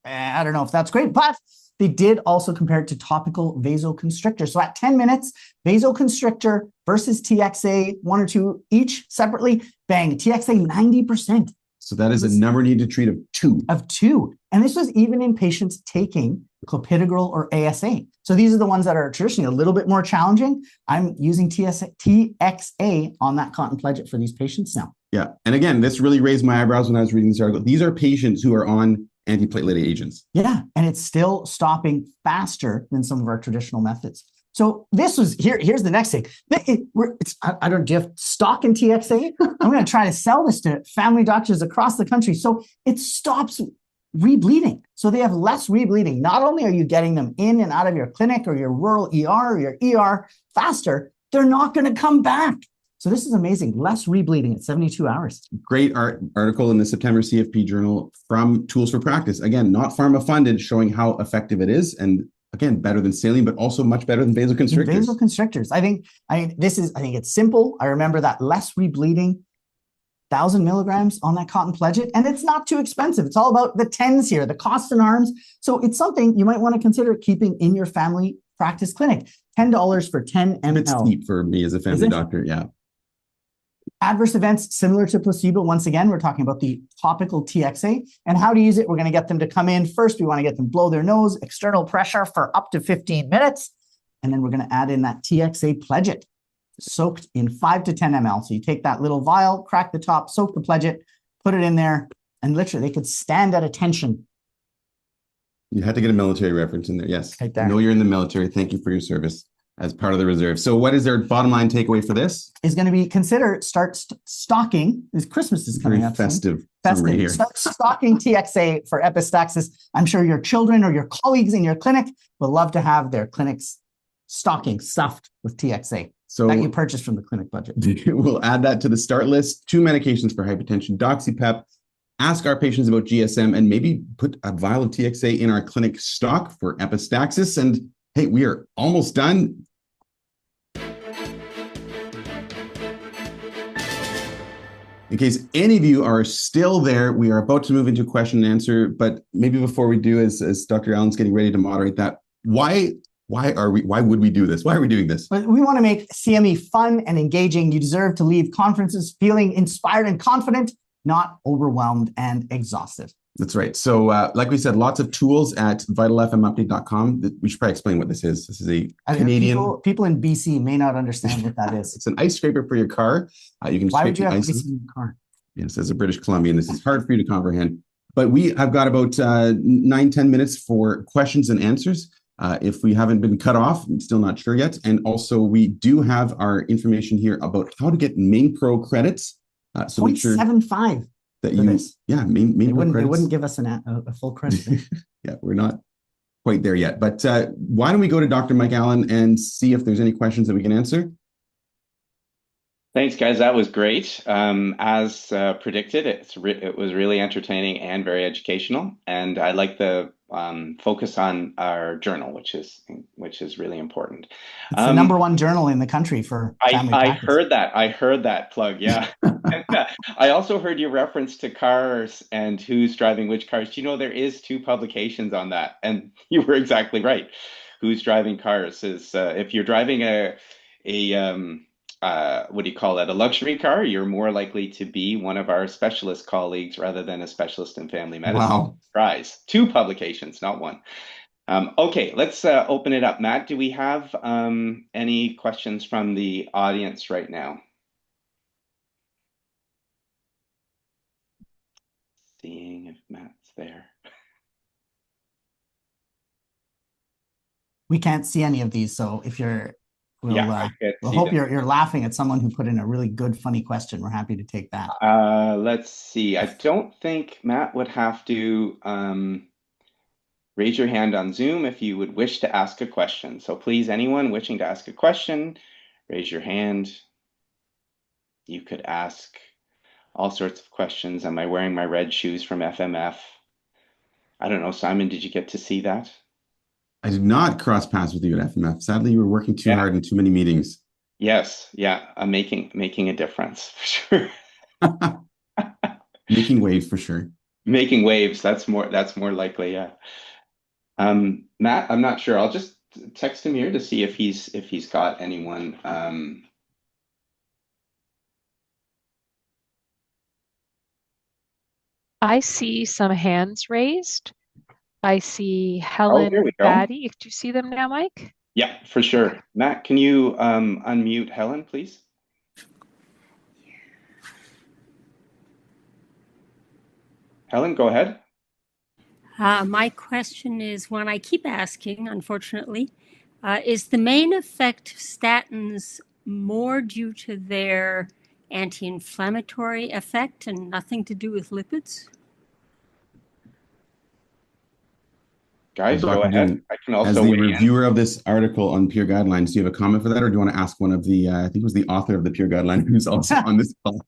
I don't know if that's great, but they did also compare it to topical vasoconstrictor. So at 10 minutes, vasoconstrictor versus TXA, 1 or 2 each separately, bang, TXA 90%. So that is a number needed to treat of 2. Of 2. And this was even in patients taking clopidogrel or ASA. So these are the ones that are traditionally a little bit more challenging. I'm using TXA on that cotton pledget for these patients now. Yeah. And again, this really raised my eyebrows when I was reading this article. These are patients who are on antiplatelet agents. Yeah. And it's still stopping faster than some of our traditional methods. So this was here's the next thing. I don't do you have stock in TXA? I'm going to try to sell this to family doctors across the country. So it stops rebleeding. So they have less rebleeding. Not only are you getting them in and out of your clinic or your rural ER or your ER faster, they're not going to come back. So this is amazing. Less rebleeding at 72 hours. Great article in the September CFP journal from Tools for Practice. Again, not pharma funded, showing how effective it is. And again, better than saline, but also much better than vasoconstrictors. Vasoconstrictors. I think it's simple. I remember that less rebleeding, 1,000 milligrams on that cotton pledget, and it's not too expensive. It's all about the tens here, the cost in arms. So it's something you might want to consider keeping in your family practice clinic. $10 for 10 ml. It's steep for me as a family doctor. Yeah. Adverse events similar to placebo. Once again, we're talking about the topical TXA and how to use it. We're going to get them to come in. First, we want to get them blow their nose, external pressure for up to 15 minutes. And then we're going to add in that TXA pledget soaked in 5 to 10 ml. So you take that little vial, crack the top, soak the pledget, put it in there, and literally they could stand at attention. You had to get a military reference in there. Yes. Right there. I know you're in the military. Thank you for your service as part of the reserve. So what is their bottom line takeaway for this? Is going to be start stocking. This Christmas is coming up. Festive summary here. Start stocking TXA for Epistaxis. I'm sure your children or your colleagues in your clinic will love to have their clinics stocking stuffed with TXA. So that you purchased from the clinic budget. We'll add that to the start list. 2 medications for hypertension, Doxypep. Ask our patients about GSM and maybe put a vial of TXA in our clinic stock for Epistaxis. And hey, we are almost done. In case any of you are still there, we are about to move into question and answer. But maybe before we do, as Dr. Allen's getting ready to moderate that, why would we do this? Why are we doing this? We want to make CME fun and engaging. You deserve to leave conferences feeling inspired and confident, not overwhelmed and exhausted. That's right. So like we said, lots of tools at vitalfmupdate.com. We should probably explain what this is. This is a Canadian... People in BC may not understand what that is. It's an ice scraper for your car. You can Why scrape would you the have ice ice in your car? Yes, as a British Columbian, this is hard for you to comprehend. But we have got about 9-10 minutes for questions and answers. If we haven't been cut off, I'm still not sure yet. And also, we do have our information here about how to get Main Pro credits. So make sure 0.75 that you, this. yeah, Main Pro credits. They wouldn't give us a full credit. Yeah, we're not quite there yet. But why don't we go to Dr. Mike Allen and see if there's any questions that we can answer? Thanks, guys. That was great. As predicted, it was really entertaining and very educational. And I like the focus on our journal, which is really important. It's the number one journal in the country for family practice. I heard that plug. Yeah. And, I also heard your reference to cars and who's driving which cars. You know, there is 2 publications on that, and you were exactly right. Who's driving cars is if you're driving what do you call that? A luxury car, you're more likely to be one of our specialist colleagues rather than a specialist in family medicine. Wow. Surprise. 2 publications, not 1. Okay, let's open it up. Matt, do we have any questions from the audience right now? Seeing if Matt's there. We can't see any of these, so if you're, we'll hope you're laughing at someone who put in a really good, funny question. We're happy to take that. Let's see. I don't think Matt would have to raise your hand on Zoom if you would wish to ask a question. So please, anyone wishing to ask a question, raise your hand. You could ask all sorts of questions. Am I wearing my red shoes from FMF? I don't know. Simon, did you get to see that? I did not cross paths with you at FMF. Sadly, you were working too hard in too many meetings. Yes. Yeah. I'm making a difference for sure. Making waves for sure. Making waves. That's more likely. Yeah. Matt, I'm not sure. I'll just text him here to see if he's got anyone. I see some hands raised. I see Helen Batty. Do you see them now, Mike? Yeah, for sure. Matt, can you unmute Helen, please? Helen, go ahead. My question is one I keep asking, unfortunately. Is the main effect of statins more due to their anti-inflammatory effect and nothing to do with lipids? Guys, go ahead. I can also as the reviewer of this article on Peer Guidelines, do you have a comment for that, or do you want to ask one of the, I think it was the author of the Peer Guideline who's also on this call?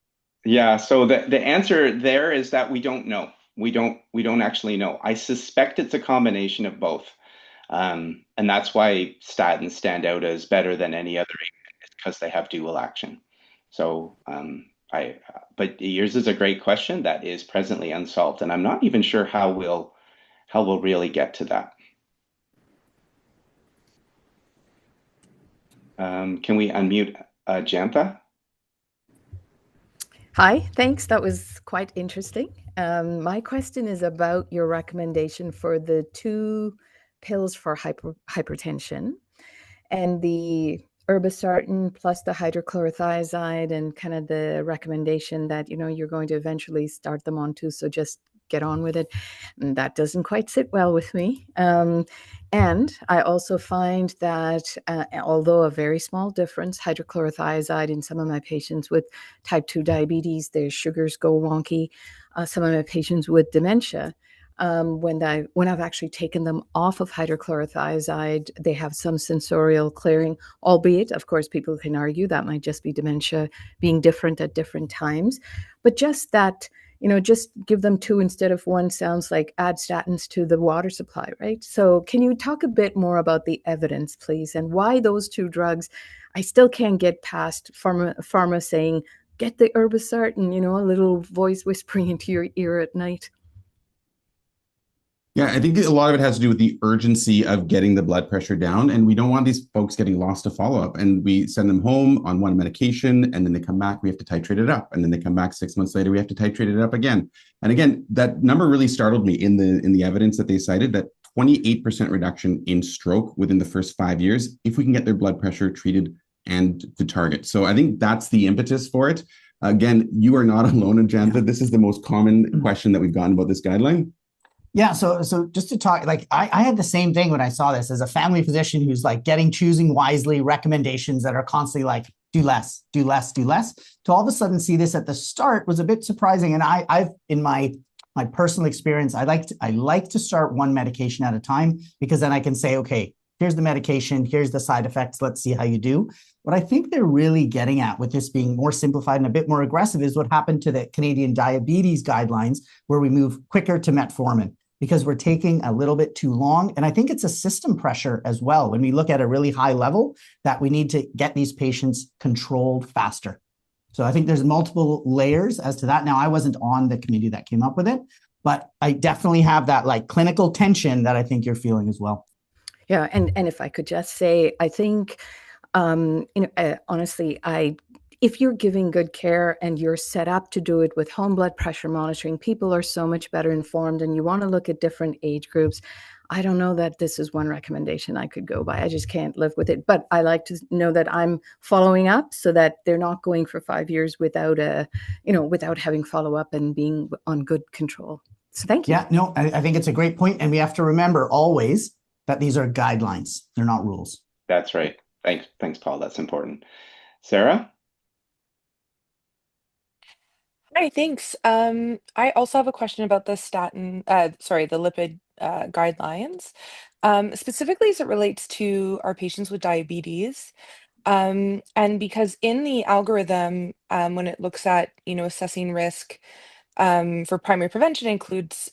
Yeah, so the answer there is that we don't know. We don't actually know. I suspect it's a combination of both. And that's why statins stand out as better than any other agent, because they have dual action. So but yours is a great question that is presently unsolved, and I'm not even sure how we'll really get to that. Can we unmute Jantha? Hi, thanks. That was quite interesting. My question is about your recommendation for the 2 pills for hypertension and the irbesartan plus the hydrochlorothiazide, and kind of the recommendation that, you're going to eventually start them on too, so just get on with it. And that doesn't quite sit well with me. And I also find that although a very small difference, hydrochlorothiazide in some of my patients with type 2 diabetes, their sugars go wonky. Some of my patients with dementia, when I've actually taken them off of hydrochlorothiazide, they have some sensorial clearing, albeit, of course, people can argue that might just be dementia being different at different times. But just that, just give them 2 instead of 1 sounds like add statins to the water supply, right? So can you talk a bit more about the evidence, please, and why those 2 drugs? I still can't get past pharma saying, get the irbesartan, a little voice whispering into your ear at night. Yeah, I think a lot of it has to do with the urgency of getting the blood pressure down, and we don't want these folks getting lost to follow-up. And we send them home on one medication, and then they come back, we have to titrate it up, and then they come back 6 months later, we have to titrate it up again. And again, that number really startled me in the evidence that they cited, that 28% reduction in stroke within the first 5 years if we can get their blood pressure treated and to target. So I think that's the impetus for it. Again, you are not alone, Jantha. This is the most common question that we've gotten about this guideline. Yeah, so just to talk, like I had the same thing when I saw this as a family physician who's like choosing wisely recommendations that are constantly like do less, do less, do less. To all of a sudden see this at the start was a bit surprising. And I've in my personal experience, I like to start one medication at a time, because then I can say, okay, here's the medication, here's the side effects, let's see how you do. What I think they're really getting at with this being more simplified and a bit more aggressive is what happened to the Canadian diabetes guidelines, where we move quicker to metformin, because we're taking a little bit too long. And I think it's a system pressure as well, when we look at a really high level, that we need to get these patients controlled faster. So I think there's multiple layers as to that. Now, I wasn't on the committee that came up with it, but I definitely have that like clinical tension that I think you're feeling as well. Yeah, and if I could just say, I think, honestly, if you're giving good care and you're set up to do it with home blood pressure monitoring, people are so much better informed, and you want to look at different age groups. I don't know that this is one recommendation I could go by. I just can't live with it. But I like to know that I'm following up, so that they're not going for 5 years without having follow up and being on good control. So thank you. Yeah, no, I think it's a great point. And we have to remember always that these are guidelines. They're not rules. That's right. Thanks, Paul. That's important. Sarah? Hi, thanks. I also have a question about the the lipid guidelines, specifically as it relates to our patients with diabetes. And because in the algorithm, when it looks at, assessing risk for primary prevention includes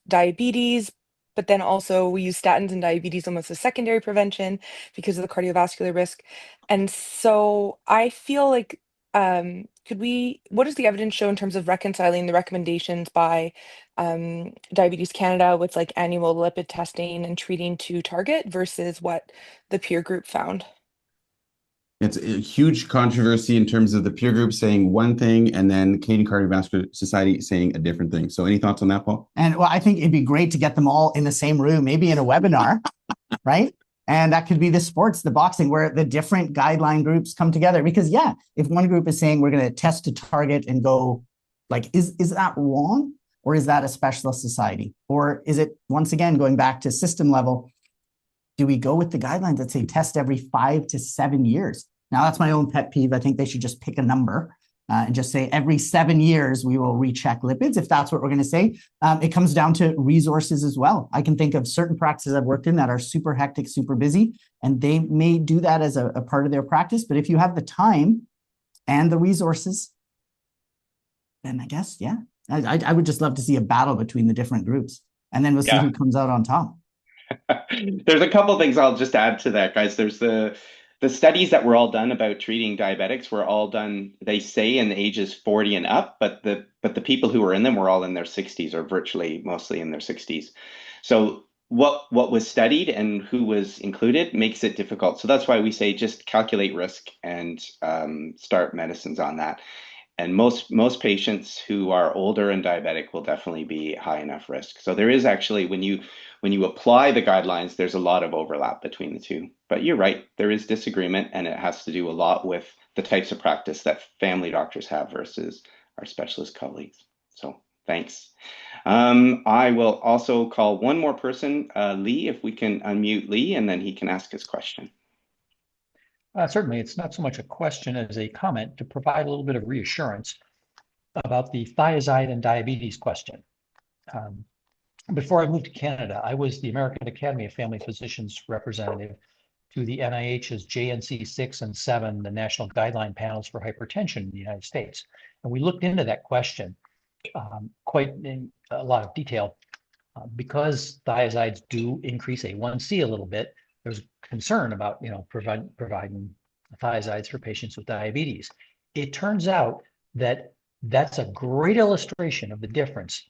diabetes, but then also we use statins and diabetes almost as secondary prevention because of the cardiovascular risk. And so I feel like, what does the evidence show in terms of reconciling the recommendations by Diabetes Canada with like annual lipid testing and treating to target versus what the peer group found? It's a huge controversy in terms of the peer group saying one thing and then Canadian Cardiovascular Society saying a different thing. So any thoughts on that, Paul? And well, I think it'd be great to get them all in the same room, maybe in a webinar, right? And that could be the sports, the boxing, where the different guideline groups come together. Because yeah, if one group is saying we're going to test to target and go, like, is that wrong? Or is that a specialist society? Or is it, once again, going back to system level, do we go with the guidelines that say test every 5 to 7 years? Now, that's my own pet peeve. I think they should just pick a number and just say every 7 years we will recheck lipids, if that's what we're going to say. It comes down to resources as well. I can think of certain practices I've worked in that are super hectic, super busy, and they may do that as a part of their practice. But if you have the time and the resources, then I guess, yeah, I would just love to see a battle between the different groups. And then we'll see who comes out on top. There's a couple things I'll just add to that, guys. There's the studies that were all done about treating diabetics were all done, they say, in the ages 40 and up, but the people who were in them were all in their 60s, or virtually mostly in their 60s. So what was studied and who was included makes it difficult. So that's why we say just calculate risk and start medicines on that. And most patients who are older and diabetic will definitely be high enough risk. So there is actually, when you apply the guidelines, there's a lot of overlap between the two. But you're right, there is disagreement, and it has to do a lot with the types of practice that family doctors have versus our specialist colleagues. So thanks. I will also call one more person, Lee, if we can unmute Lee, and then he can ask his question. Certainly, it's not so much a question as a comment to provide a little bit of reassurance about the thiazide and diabetes question. Before I moved to Canada, I was the American Academy of Family Physicians representative to the NIH's JNC 6 and 7, the national guideline panels for hypertension in the United States. And we looked into that question quite in a lot of detail. Because thiazides do increase A1C a little bit, there's concern about providing thiazides for patients with diabetes. It turns out that that's a great illustration of the difference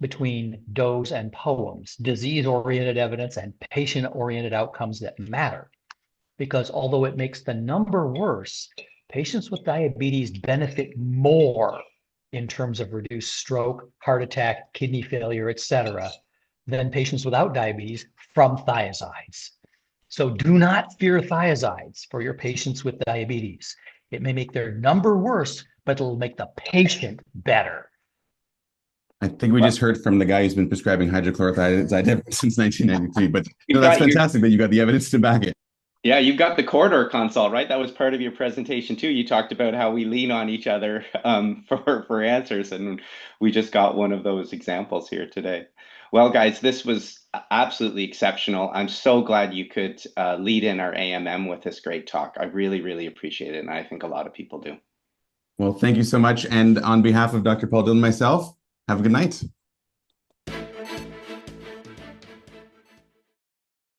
between DOEs and POEMs, disease-oriented evidence and patient-oriented outcomes that matter. Because although it makes the number worse, patients with diabetes benefit more in terms of reduced stroke, heart attack, kidney failure, etc., than patients without diabetes from thiazides. So do not fear thiazides for your patients with diabetes. It may make their number worse, but it'll make the patient better. I think we just heard from the guy who's been prescribing hydrochlorothiazide since 1993, but no, that's fantastic that you got the evidence to back it. Yeah, you've got the corridor consult, right? That was part of your presentation too. You talked about how we lean on each other for answers, and we just got one of those examples here today. Well, guys, this was absolutely exceptional. I'm so glad you could lead in our AMM with this great talk. I really, really appreciate it, and I think a lot of people do. Well, thank you so much. And on behalf of Dr. Paul Dhillon and myself, have a good night.